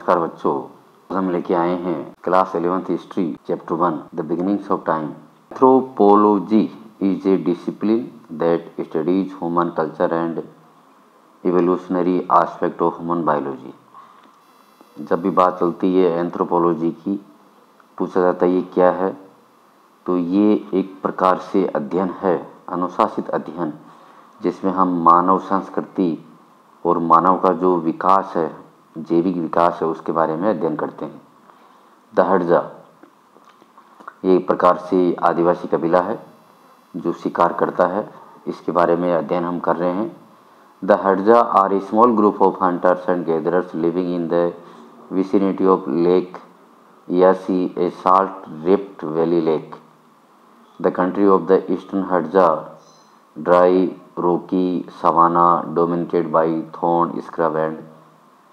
नमस्कार बच्चों, हम लेके आए हैं class 11th history chapter 1 the beginnings of time. Anthropology is a discipline that studies human culture and evolutionary aspect of human biology. जब भी बात चलती है एंथ्रोपोलॉजी की, पूछा जाता है ये क्या है, तो ये एक प्रकार से अध्ययन है, अनुशासित अध्ययन, जिसमें हम मानव संस्कृति और मानव का जो विकास है, जैविक विकास है, उसके बारे में अध्ययन करते हैं। द हड़जा ये एक प्रकार से आदिवासी कबीला है जो शिकार करता है, इसके बारे में अध्ययन हम कर रहे हैं। The Hadza are a small group of hunters and gatherers living in the vicinity of Lake Eyasi, a salt rift valley lake. The country of the eastern Hadza dry rocky savannah dominated by thorn scrub and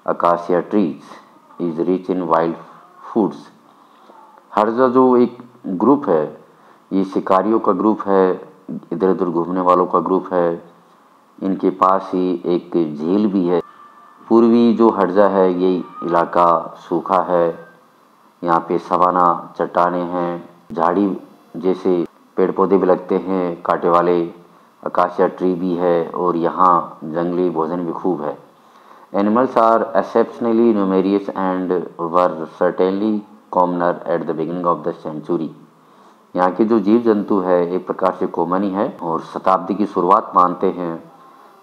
acacia trees is rich in wild foods। हड़जा जो एक group है, ये शिकारियों का group है, इधर उधर घूमने वालों का ग्रुप है। इनके पास ही एक झील भी है। पूर्वी जो हड़जा है, ये इलाका सूखा है, यहाँ पे सवाना चट्टाने हैं, झाड़ी जैसे पेड़ पौधे भी लगते हैं कांटे वाले, अकाशिया ट्री भी है, और यहाँ जंगली भोजन भी खूब है। Animals are exceptionally numerous and were certainly commoner at the beginning of the century. यहाँ के जो जीव जंतु है एक प्रकार से कॉमन ही है, और शताब्दी की शुरुआत मानते हैं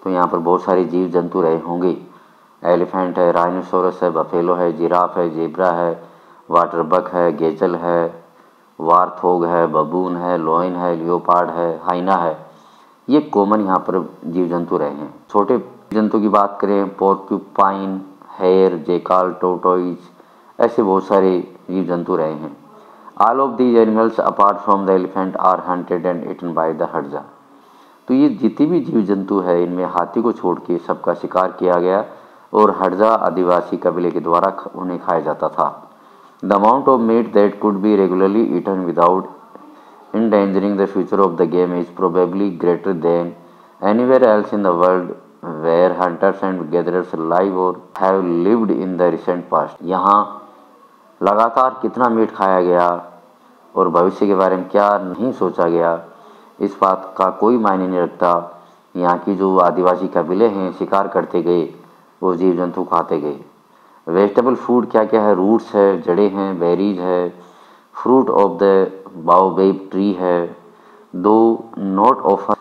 तो यहाँ पर बहुत सारे जीव जंतु रहे होंगे। एलिफेंट है, राइनोसोरस है, बफेलो है, जिराफ है, जेब्रा है, वाटर बक है, गेजल है, वार्थोग है, बबून है, लोइन है, लियोपार्ड है, हाइना है। ये कॉमन यहाँ पर जीव जंतु रहे हैं। छोटे जंतु की बात करें, पोर्क्यूपाइन, हेयर, जेकाल, टोटोइज, ऐसे बहुत सारे जीव जंतु रहे हैं। All of these animals apart from the elephant are hunted and eaten by the Hadza. तो ये जितने भी जीव जंतु है, इनमें हाथी को छोड़ के सबका शिकार किया गया, और हड़जा आदिवासी कबीले के द्वारा उन्हें खाया जाता था। The amount of meat that could be regularly eaten without endangering the future of the game is probably greater than anywhere else in the world where hunters and gatherers live or have lived in the recent past। यहाँ लगातार कितना meet खाया गया और भविष्य के बारे में क्या नहीं सोचा गया, इस बात का कोई मायने नहीं रखता। यहाँ की जो आदिवासी कबीले हैं शिकार करते गए, वो जीव जंतु खाते गए। वेजिटेबल फूड क्या क्या है, रूट्स है, जड़ें हैं, बेरीज है, फ्रूट ऑफ द बाओबेब ट्री है। दो not often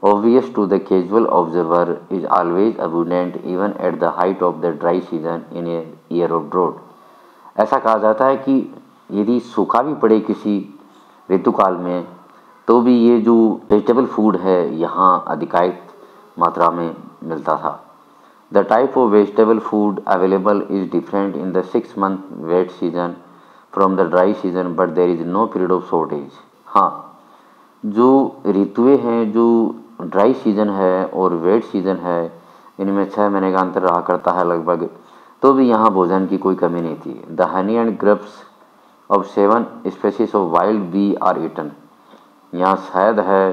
obvious to the casual observer is always abundant even at the height of the dry season in a year of drought। ऐसा कहा जाता है कि यदि सूखा भी पड़े किसी ऋतुकाल में, तो भी ये जो वेजिटेबल फूड है यहाँ अधिकांश मात्रा में मिलता था। The type of vegetable food available is different in the 6-month wet season from the dry season, but there is no period of shortage. हाँ, जो ऋतुएं हैं, जो ड्राई सीजन है और वेट सीजन है, इनमें 6 महीने का अंतर रहा करता है लगभग, तो भी यहाँ भोजन की कोई कमी नहीं थी। The honey and grubs of 7 species of wild bee are eaten. यहाँ शहद है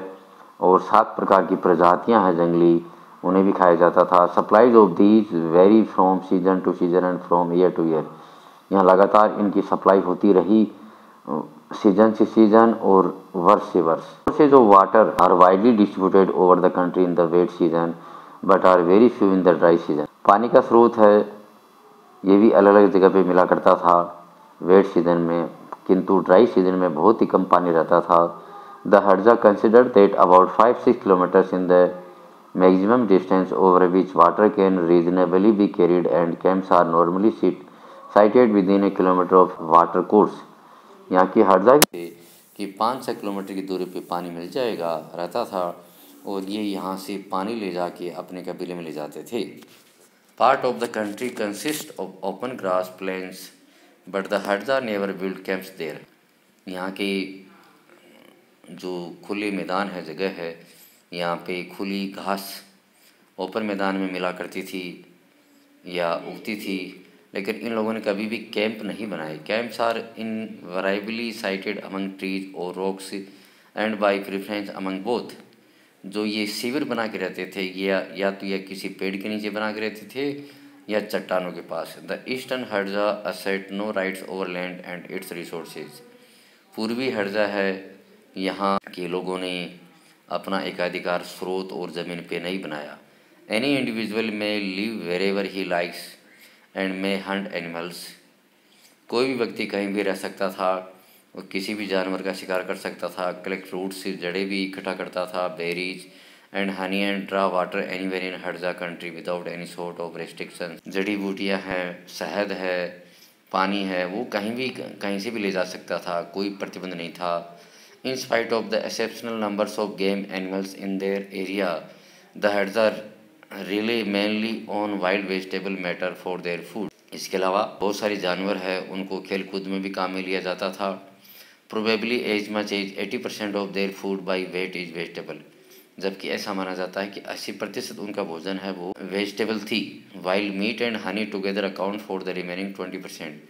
और 7 प्रकार की प्रजातियाँ हैं जंगली, उन्हें भी खाया जाता था। Supplies of these very from season two season and from year two year. यहाँ लगातार इनकी सप्लाई होती रही, सीजन से सीजन और वर्ष से वर्ष। Sources of water are widely distributed over the country in the wet season but are very few in the dry season. पानी का स्रोत है, ये भी अलग अलग जगह पे मिला करता था वेट सीजन में, किंतु ड्राई सीजन में बहुत ही कम पानी रहता था। The Hadza consider that about 5-6 kilometres in the maximum distance over which water can reasonably be carried and camps are normally sited within a kilometer of water course। यहाँ की हड़जा कि 5-6 किलोमीटर की दूरी पे पानी मिल जाएगा रहता था, और ये यहाँ से पानी ले जाके अपने कबीले में ले जाते थे। Part of the country consist of open grass plains but the Hadza never build camps there. यहाँ के जो खुले मैदान है, जगह है, यहाँ पे खुली घास ओपन मैदान में मिला करती थी या उगती थी, लेकिन इन लोगों ने कभी भी कैंप नहीं बनाए। Camps are invariably sited among trees और rocks and by preference among both. जो ये शिविर बना के रहते थे, या तो या किसी पेड़ के नीचे बना के रहते थे, या चट्टानों के पास। The eastern Hadza assert no rights over land and its resources. पूर्वी हर्जा है, यहाँ के लोगों ने अपना एकाधिकार स्रोत और ज़मीन पे नहीं बनाया। एनी इंडिविजुअल में live wherever he likes and may Hunt animals. कोई भी व्यक्ति कहीं भी रह सकता था और किसी भी जानवर का शिकार कर सकता था। कलेक्ट फ्रूट्स से जड़ें भी इकट्ठा करता था। Berries and honey and draw water anywhere in Hadza country without any sort of restriction. जड़ी बूटियाँ हैं, शहद है, पानी है, वो कहीं से भी ले जा सकता था, कोई प्रतिबंध नहीं था। In spite of the exceptional numbers of game animals in their area, the Hadza rely mainly on wild vegetable matter for their food. इसके अलावा बहुत सारे जानवर हैं, उनको खेल कूद में भी काम में लिया जाता था। Probably as much as 80% of their food by weight is vegetable. जबकि ऐसा माना जाता है कि 80% उनका भोजन है वो वेजिटेबल थी। While meat and honey together account for the remaining 20%।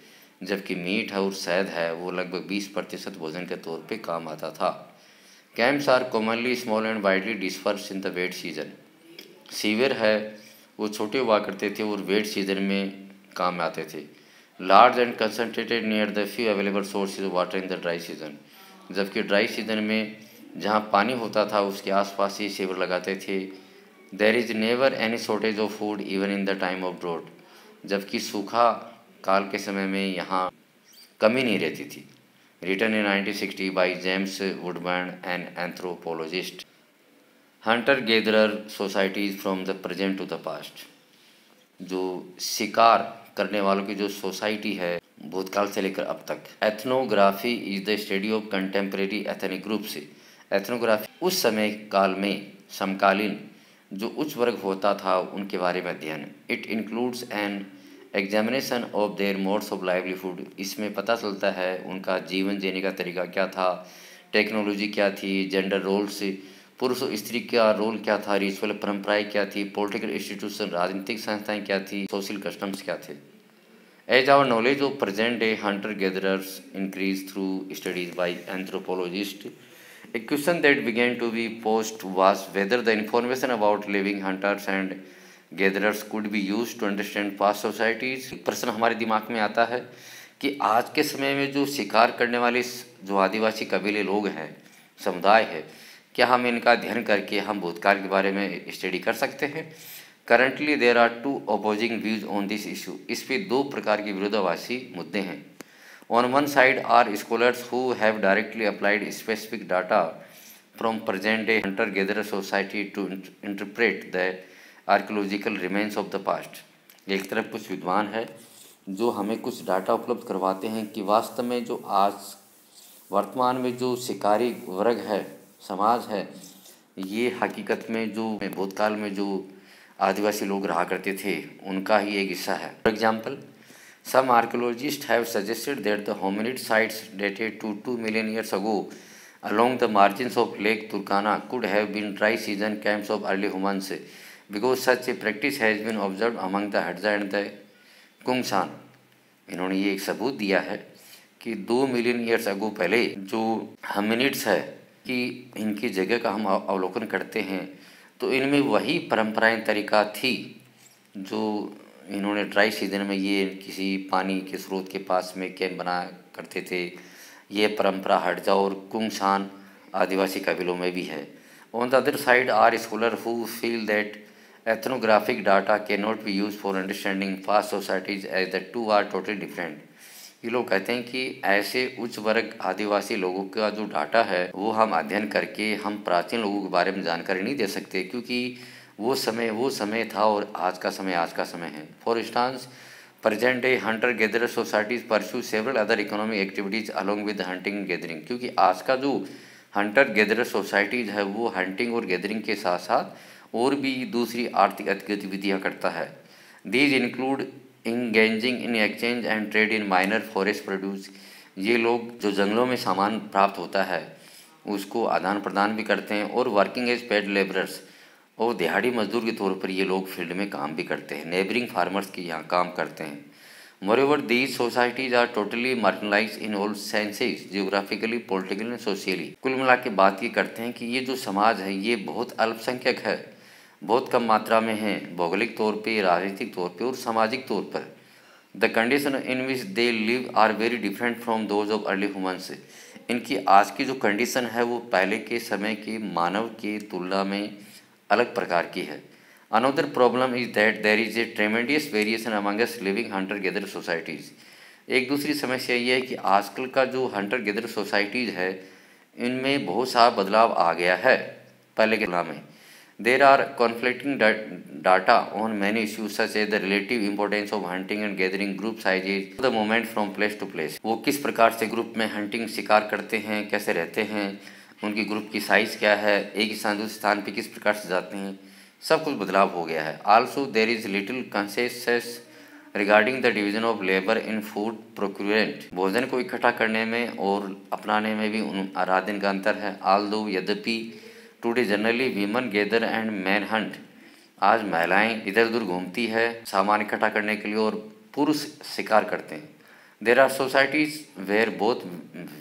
जबकि मीट है और शहद है वो लगभग 20% भोजन के तौर पे काम आता था। Camps are commonly small and widely dispersed in the wet season. शिविर है वो छोटे हुआ करते थे और वेट सीजन में काम में आते थे। Large and concentrated near the few available sources water in the dry season. जबकि ड्राई सीजन में जहाँ पानी होता था उसके आसपास ही शिविर लगाते थे। There is never any shortage of food even in the time of drought. जबकि सूखा काल के समय में यहाँ कमी नहीं रहती थी। Written in 1960 by James Woodburn an anthropologist. Hunter gatherer societies from the present to the past. जो शिकार करने वालों की जो सोसाइटी है भूतकाल से लेकर अब तक। Ethnography is the study of contemporary ethnic group से। एथनोग्राफी उस समय काल में समकालीन जो उच्च वर्ग होता था उनके बारे में अध्ययन। It includes an examination of their modes of livelihood. इसमें पता चलता है उनका जीवन जीने का तरीका क्या था, टेक्नोलॉजी क्या थी, जेंडर रोल्स, पुरुष और स्त्री का रोल क्या था, रिचुअल परंपराएं क्या थी, पॉलिटिकल इंस्टीट्यूशन राजनीतिक संस्थाएं क्या थी, सोशल कस्टम्स क्या थे। As our knowledge of present day hunter gatherers increase through studies by anthropologist, a question that began to be posed was whether the information about living hunters and gatherers could be used to understand past societies। प्रश्न हमारे दिमाग में आता है कि आज के समय में जो शिकार करने वाले जो आदिवासी कबीले लोग हैं, समुदाय है, क्या हम इनका अध्ययन करके हम भूतकाल के बारे में स्टडी कर सकते हैं। Currently there are two opposing views on this issue. इस पे दो प्रकार के विरोधाभासी मुद्दे हैं। On one side are scholars who have directly applied specific data from present day hunter gatherer society to interpret the archaeological remains of the past. एक तरफ कुछ विद्वान है जो हमें कुछ डाटा उपलब्ध करवाते हैं कि वास्तव में जो आज वर्तमान में जो शिकारी वर्ग है, समाज है, ये हकीकत में जो भूतकाल में जो आदिवासी लोग रहा करते थे उनका ही एक हिस्सा है। For example, some archaeologist have suggested that the hominid sites dated to 2 million years ago along the margins of Lake Turkana could have been dry season camps of early humans because such a practice has been observed among the Hadza and the Kungsan। इन्होंने ये एक सबूत दिया है कि 2 million years ago पहले जो hominids है कि इनकी जगह का हम अवलोकन करते हैं तो इनमें वही परंपराएं तरीका थी जो इन्होंने ड्राई सीजन में ये किसी पानी के स्रोत के पास में कैंप बना करते थे। ये परंपरा हड़जा और कुंगसान आदिवासी कबीलों में भी है। On the other side are scholar who feel that ethnographic data can not be use for understanding past societies as the two are totally different. ये लोग कहते हैं कि ऐसे उच्च वर्ग आदिवासी लोगों का जो डाटा है वो हम अध्ययन करके हम प्राचीन लोगों के बारे में जानकारी नहीं दे सकते, क्योंकि वो समय था और आज का समय है। For instance, present day hunter gatherer societies pursue several other economic activities along with hunting gathering. क्योंकि आज का जो हंटर गैदरर सोसाइटीज़ है वो हंटिंग और गैदरिंग के साथ साथ और भी दूसरी आर्थिक गतिविधियाँ करता है। These include engaging in exchange and trade in minor forest produce. ये लोग जो जंगलों में सामान प्राप्त होता है उसको आदान प्रदान भी करते हैं और वर्किंग एज पेड लेबरर्स और दिहाड़ी मजदूर के तौर पर ये लोग फील्ड में काम भी करते हैं, नेबरिंग फार्मर्स के यहाँ काम करते हैं। Moreover these societies are totally marginalised in all senses, geographically, politically and socially. कुल मिला के बात ये करते हैं कि ये जो समाज है ये बहुत अल्पसंख्यक है, बहुत कम मात्रा में हैं, भौगोलिक तौर पे, राजनीतिक तौर पे और सामाजिक तौर पर। The condition in which they live are very different from those of early humans. इनकी आज की जो कंडीशन है वो पहले के समय के मानव की तुलना में अलग प्रकार की है। Another problem is that there is a tremendous variation amongst living hunter gather societies. एक दूसरी समस्या ये है कि आजकल का जो हंटर गेदर सोसाइटीज़ है इनमें बहुत सारा बदलाव आ गया है पहले के तुलना में। There are conflicting data on many issues such as the relative importance of hunting and gathering, group sizes, the movement from place to place. वो किस प्रकार से ग्रुप में हंटिंग शिकार करते हैं, कैसे रहते हैं, उनकी ग्रुप की साइज़ क्या है, एक स्थान दूसरे स्थान पर किस प्रकार से जाते हैं, सब कुछ बदलाव हो गया है। Also there is little consensus regarding the division of labour in food procurement. भोजन को इकट्ठा करने में और अपनाने में भी रात दिन का अंतर है। आल्दो यद्यपि today generally women gather and men Hunt, आज महिलाएं इधर उधर घूमती है सामान इकट्ठा करने के लिए और पुरुष शिकार करते हैं। There are societies where both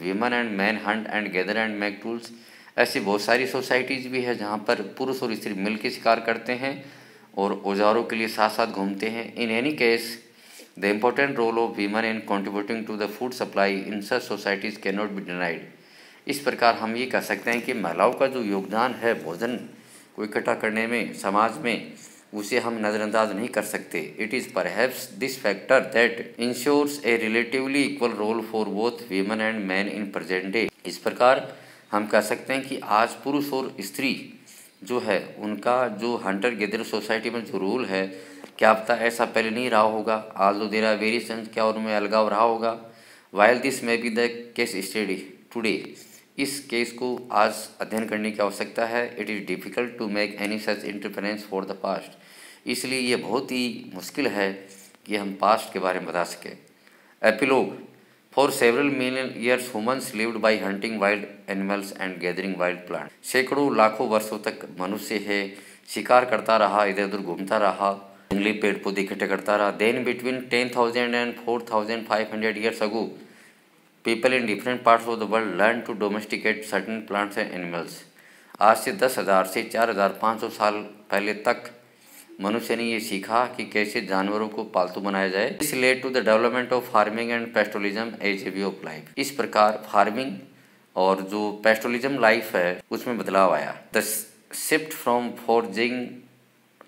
women and men hunt and gather and make tools. ऐसी बहुत सारी सोसाइटीज़ भी है जहाँ पर पुरुष और स्त्री मिल के शिकार करते हैं और औजारों के लिए साथ साथ घूमते हैं। In any case the important role of women in contributing to the food supply in such societies can not be denied. इस प्रकार हम ये कह सकते हैं कि महिलाओं का जो योगदान है भोजन को इकट्ठा करने में समाज में, उसे हम नज़रअंदाज नहीं कर सकते। It is perhaps this factor that ensures a relatively equal role for both women and men in present day. इस प्रकार हम कह सकते हैं कि आज पुरुष और स्त्री जो है उनका जो हंटर गेदर सोसाइटी में जो रूल है, क्या पता ऐसा पहले नहीं रहा होगा, आल्दो देयर आर वेरिएशंस, क्या उनमें अलगाव रहा होगा। While this may be the case study today, इस केस को आज अध्ययन करने की आवश्यकता है। It is difficult to make any such interference for the past, इसलिए ये बहुत ही मुश्किल है कि हम पास्ट के बारे में बता सकें। Epilogue, for several million years humans lived by hunting wild animals and gathering wild plant. सैकड़ों लाखों वर्षों तक मनुष्य है शिकार करता रहा, इधर उधर घूमता रहा, जंगली पेड़ पौधे इकट्ठे करता रहा। Then between 10,000 and 4,500 years ago people in different parts of the world learn to domesticate certain plants and animals. आज से 10,000 से 4,500 साल पहले तक मनुष्य ने ये सीखा कि कैसे जानवरों को पालतू बनाया जाए। This led to the development of farming and pastoralism as a way of life. इस प्रकार फार्मिंग और जो पेस्टोलिज्म लाइफ है उसमें बदलाव आया। The shift from foraging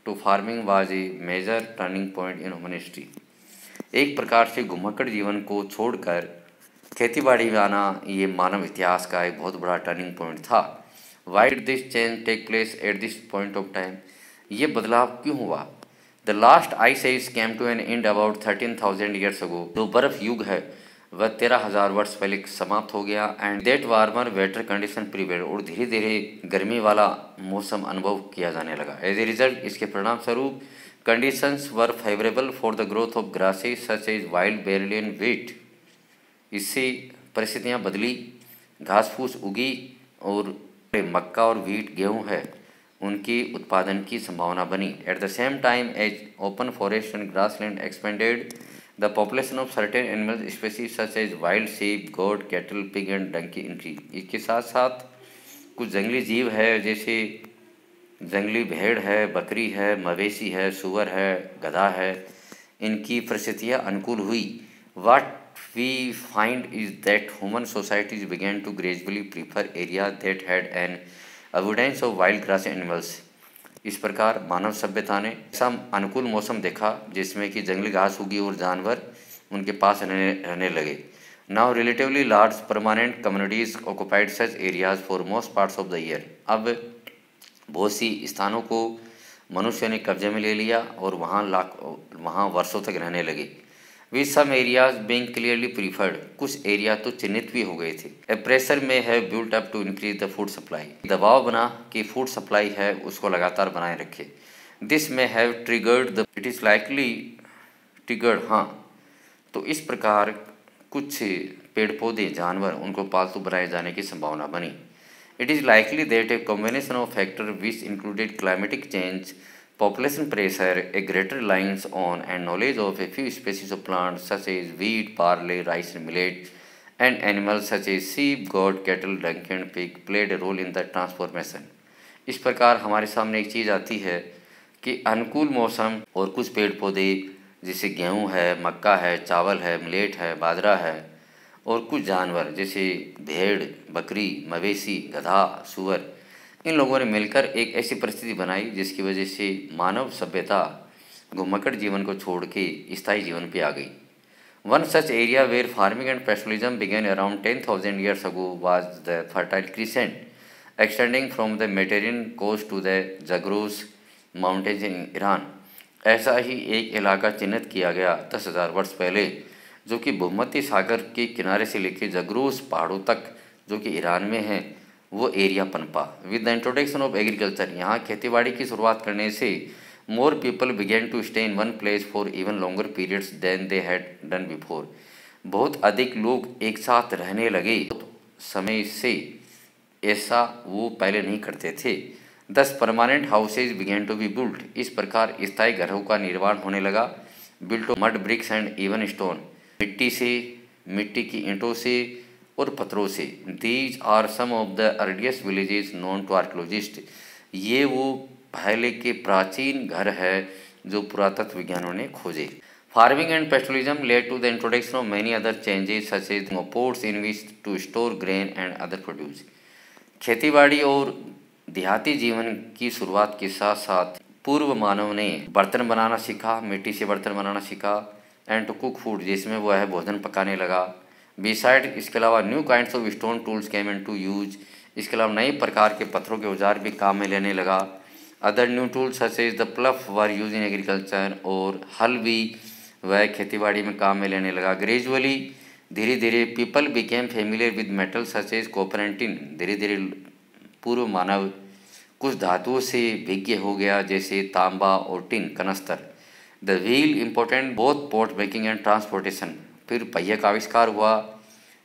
to farming was a major turning point in human history. एक प्रकार से घुमक्कड़ जीवन को छोड़कर खेतीबाड़ी में आना ये मानव इतिहास का एक बहुत बड़ा टर्निंग पॉइंट था। Why did this change take place at this point of time, ये बदलाव क्यों हुआ। The last ice age came to an end about 13,000 years ago. जो बर्फ युग है वह 13,000 वर्ष पहले समाप्त हो गया। And that warmer waiter condition prevail, और धीरे धीरे गर्मी वाला मौसम अनुभव किया जाने लगा। एज ए रिजल्ट, इसके परिणाम स्वरूप conditions were favourable for the growth of grasses such as wild barley and wheat. इससे परिस्थितियाँ बदली, घास फूस उगी और मक्का और व्हीट गेहूँ है उनकी उत्पादन की संभावना बनी। At the same time as open forest and grassland expanded the population of certain animal species such as wild sheep, goat, cattle, pig and donkey increase. इसके साथ साथ कुछ जंगली जीव है जैसे जंगली भेड़ है, बकरी है, मवेशी है, सुअर है, गधा है, इनकी परिस्थितियाँ अनुकूल हुई। वाट we find is that human societies began to gradually prefer areas that had an abundance of wild grass animals। इस प्रकार मानव सभ्यता ने ऐसा अनुकूल मौसम देखा जिसमें कि जंगली घास उगी और जानवर उनके पास रहने लगे। Now relatively large permanent communities occupied such areas for most parts of the year. अब बहुत सी स्थानों को मनुष्य ने कब्जे में ले लिया और वहाँ वर्षों तक रहने लगे। With some areas being clearly preferred, कुछ एरिया तो चिन्हित भी हो गए थे। ए प्रेशर में है built up to increase the food supply, दबाव बना कि फूड सप्लाई है उसको लगातार बनाए रखे। दिस में have triggered the, it is likely triggered, हाँ, तो इस प्रकार कुछ पेड़ पौधे जानवर उनको पालतू बनाए जाने की संभावना बनी। It is likely that a combination of factor which included climatic change, population pressure, a greater reliance on and knowledge of a few species of plants such as wheat, barley, rice and millet, and animals such as sheep, goat, cattle, donkey and pig played a role in the transformation। इस प्रकार हमारे सामने एक चीज़ आती है कि अनुकूल मौसम और कुछ पेड़ पौधे जैसे गेहूँ है, मक्का है, चावल है, मिलेट है, बाजरा है और कुछ जानवर जैसे भेड़, बकरी, मवेशी, गधा, सूअर, इन लोगों ने मिलकर एक ऐसी परिस्थिति बनाई जिसकी वजह से मानव सभ्यता घुमक्कड़ जीवन को छोड़ के स्थायी जीवन पे आ गई। One such area where farming and pastoralism began around 10,000 years ago was the Fertile Crescent, extending from the Mediterranean coast to the Zagros Mountains in Iran। ऐसा ही एक इलाका चिन्हित किया गया 10,000 वर्ष पहले, जो कि भूमध्य सागर के किनारे से लेकर जगरोस पहाड़ों तक, जो कि ईरान में है, वो एरिया पनपा। With the introduction of agriculture, यहाँ खेतीबाड़ी की शुरुआत करने से more people began to stay in one place for even longer periods than they had done before. बहुत अधिक लोग एक साथ रहने लगे, समय से ऐसा वो पहले नहीं करते थे। 10 permanent houses began to be built, इस प्रकार स्थायी घरों का निर्माण होने लगा। Built of mud, bricks and even stone, मिट्टी से, मिट्टी की ईंटों से और पत्थरों से। These are some of the earliest villages known to archaeologist, ये वो पहले के प्राचीन घर है जो पुरातत्व विज्ञानों ने खोजे। Farming and pastoralism led to the introduction of many other changes such as pots in which to store grain and other produce. खेतीबाड़ी और देहाती जीवन की शुरुआत के साथ साथ पूर्व मानव ने बर्तन बनाना सीखा, मिट्टी से बर्तन बनाना सीखा, एंड टू कुक फूड, जिसमें वह भोजन पकाने लगा। बिसाइड, इसके अलावा new kinds of stone tools came into use, इसके अलावा नए प्रकार के पत्थरों के औजार भी काम में लेने लगा। Other new tools such as the plough were used in agriculture, और हल भी वह खेतीबाड़ी में काम में लेने लगा। ग्रेजुअली, धीरे धीरे, people became familiar with metal such as copper and tin, धीरे धीरे पूर्व मानव कुछ धातुओं से विज्ञ हो गया जैसे तांबा और टिन, कनस्तर। The wheel important both pot making and transportation, फिर पहिए का आविष्कार हुआ,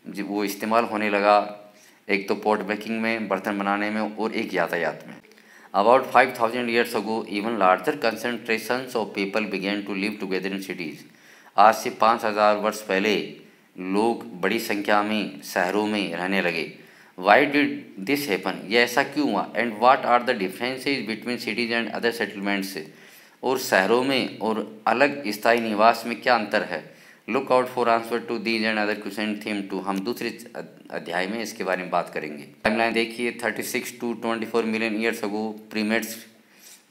वो इस्तेमाल होने लगा, एक तो पोर्ट मेकिंग में, बर्तन बनाने में, और एक यातायात में। About 5,000 years ago even larger concentrations of people began to live together in cities, आज से 5,000 वर्ष पहले लोग बड़ी संख्या में शहरों में रहने लगे। वाई डिड दिस हैपन, ये ऐसा क्यों हुआ? And what are the differences between cities and other settlements, और शहरों में और अलग स्थायी निवास में क्या अंतर है? Look out for answer to these and other question theme 2, हम दूसरे अध्याय में इसके बारे में बात करेंगे। टाइमलाइन देखिए, 36 to 24 million years ago primates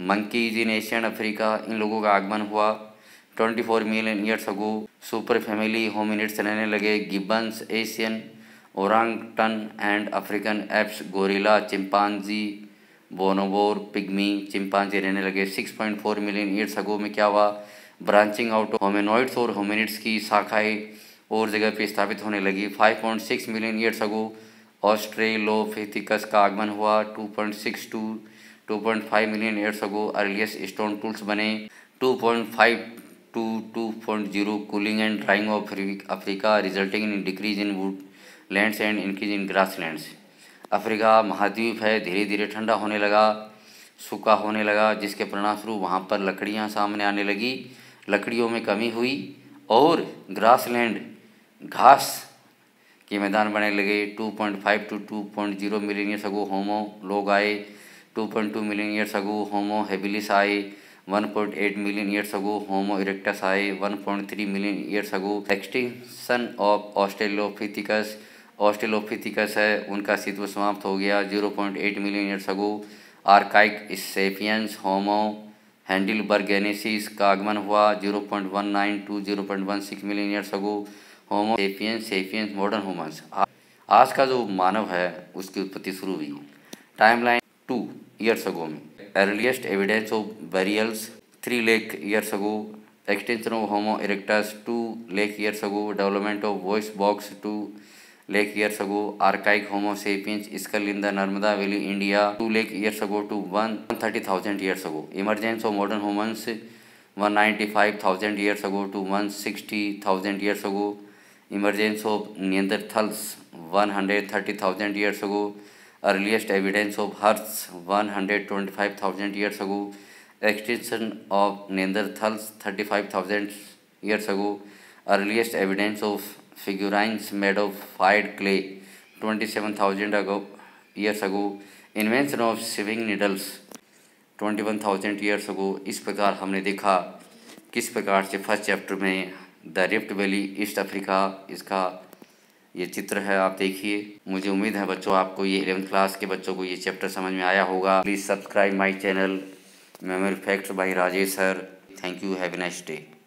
monkeys in Asian Africa, इन लोगों का आगमन हुआ। 24 million years ago super family hominids रहने लगे, gibbons, Asian orangutan and African apes, gorilla, chimpanzee, bonobo, pygmy, chimpanzee रहने लगे। 6.4 मिलियन ईयर्स अगो में क्या हुआ? ब्रांचिंग आउट ऑफ होमिनॉइड्स और होमिनिड्स की शाखाएं और जगह पे स्थापित होने लगी। 5.6 मिलियन ईयर्स अगो ऑस्ट्रेलोपिथेकस का आगमन हुआ। 2.6 to 2.5 million years ago earliest stone tools बने। 2.5 to 2.0 cooling and drying of Africa resulting in decrease in would lands and increase in grass lands. Africa महाद्वीप है, धीरे धीरे ठंडा होने लगा, सूखा होने लगा, जिसके परिणामस्वरूप वहाँ पर लकड़ियाँ सामने आने लगी, लकड़ियों में कमी हुई और ग्रासलैंड, घास के मैदान बनने लगे। 2.5 to 2.0 million years ago Homo लोग आए। 2.2 million years ago Homo habilis आए। 1.8 million years ago Homo erectus आए। 1.3 million years ago extinction of Australopithecus, Australopithecus है, उनका अस्तित्व समाप्त हो गया। 0.8 million years ago archaic sapiens Homo heidelbergensis का आगमन हुआ। 0.19 to 0.16 million years ago Homo sapiens modern humans, आज का जो मानव है उसकी उत्पत्ति शुरू हुई। टाइमलाइन 2 ईयर्स अगो में earliest evidence of burials 3 lakh years ago, extension of Homo erectus 2 lakh years ago, development of voice box 2 lakh years ago, archaic Homo sapiens skull in the Narmada valley India 2 lakh years ago to 130,000 years ago, emergence of modern humans 195,000 years ago to 160,000 years ago, emergence of Neanderthals 130,000 years ago, earliest evidence of hearths 125,000 years ago, extension of Neanderthals 35,000 years ago, earliest evidence of figurines made of fired clay 27,000 years ago, invention of sewing needles 21,000 years ago. इस प्रकार हमने देखा किस प्रकार से first chapter में the rift valley east Africa, इसका ये चित्र है, आप देखिए। मुझे उम्मीद है बच्चों आपको ये 11th क्लास के बच्चों को ये चैप्टर समझ में आया होगा। Please subscribe my channel memory facts by Rajesh sir. Thank you, have a nice day.